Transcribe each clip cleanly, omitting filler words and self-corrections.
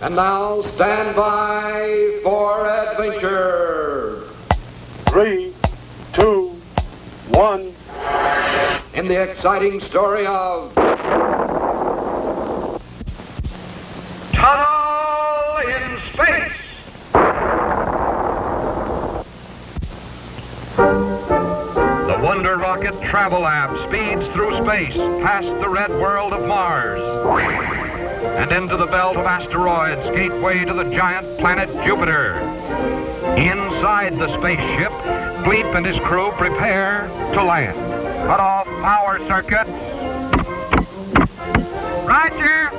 And now stand by for adventure. 3, 2, 1. In the exciting story of Tunnel in Space. The Wonder Rocket Travel Lab speeds through space past the red world of Mars and into the belt of asteroids, gateway to the giant planet Jupiter. Inside the spaceship, Bleep and his crew prepare to land. Cut off power circuits. Roger.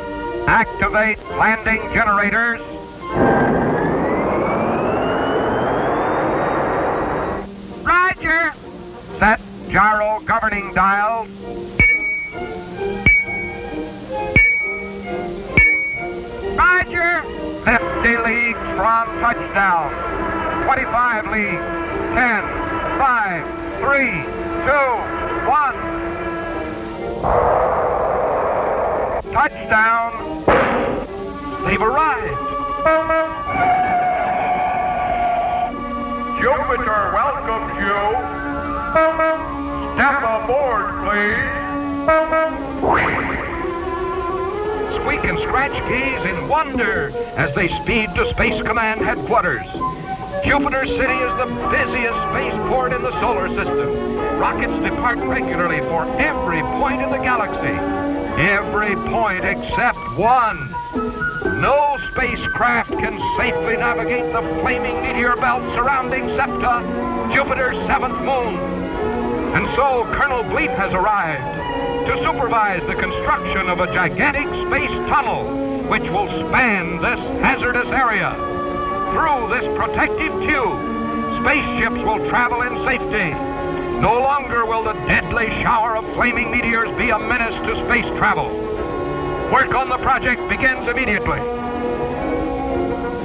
Activate landing generators. Roger. Set gyro governing dials. Roger. 50 leagues from touchdown. 25 leagues. 10, 5, 3, 2, 1. Touchdown. They've arrived. Jupiter welcomes you. Step aboard, please. Squeak and Scratch gaze in wonder as they speed to Space Command headquarters. Jupiter City is the busiest spaceport in the solar system. Rockets depart regularly for every point in the galaxy. Every point except one. No spacecraft can safely navigate the flaming meteor belt surrounding Septa, Jupiter's 7th moon. And so Colonel Bleep has arrived to supervise the construction of a gigantic space tunnel which will span this hazardous area. Through this protective tube, spaceships will travel in safety. No longer will the deadly shower of flaming meteors be a menace to space travel. Work on the project begins immediately.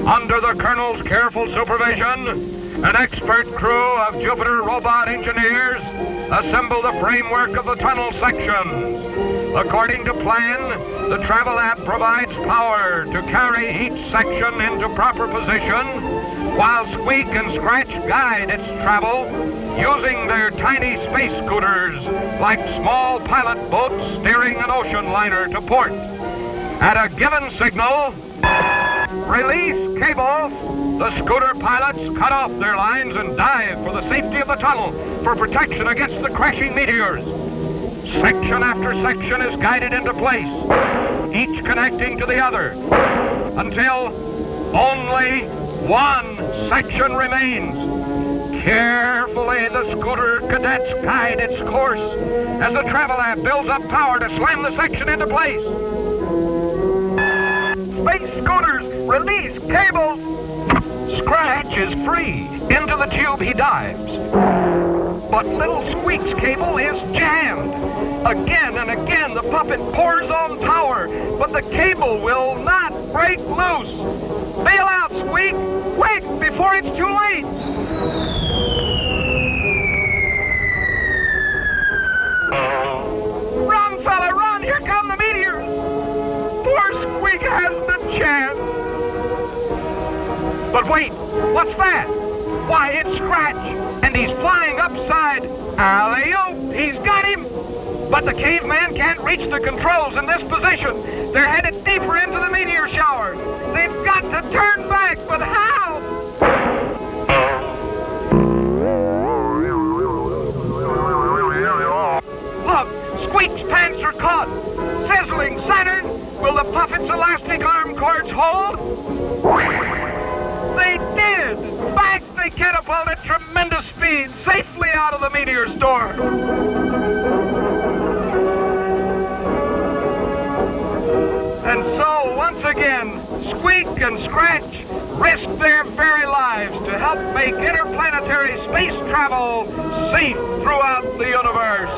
Under the Colonel's careful supervision, an expert crew of Jupiter robot engineers assemble the framework of the tunnel sections. According to plan, the Travel Lab provides power to carry each section into proper position, while Squeak and Scratch guide its travel using their tiny space scooters like small pilot boats steering an ocean liner to port. At a given signal, release cable, the scooter pilots cut off their lines and dive for the safety of the tunnel for protection against the crashing meteors. Section after section is guided into place, each connecting to the other, until only one section remains. Carefully, the scooter cadets guide its course as the Travel Lab builds up power to slam the section into place. Space scooters, release cables. Scratch is free. Into the tube he dives. But little Squeak's cable is jammed. Again and again, the puppet pours on power, but the cable will not break loose. Bail out, Squeak! Quick, before it's too late! Run, fella, run! Here come the meteors! Poor Squeak hasn't a chance. But wait, what's that? Why, it's Scratch, and he's flying upside. Alley-oop, he's got him. But the caveman can't reach the controls in this position. They're headed deeper into the meteor shower. They've got to turn back, but how? Look, Squeak's pants are caught. Sizzling Saturn, will the puppet's elastic arm cords hold? They did! Back they catapult at tremendous speed, safely out of the meteor storm. And so, once again, Squeak and Scratch risk their very lives to help make interplanetary space travel safe throughout the universe.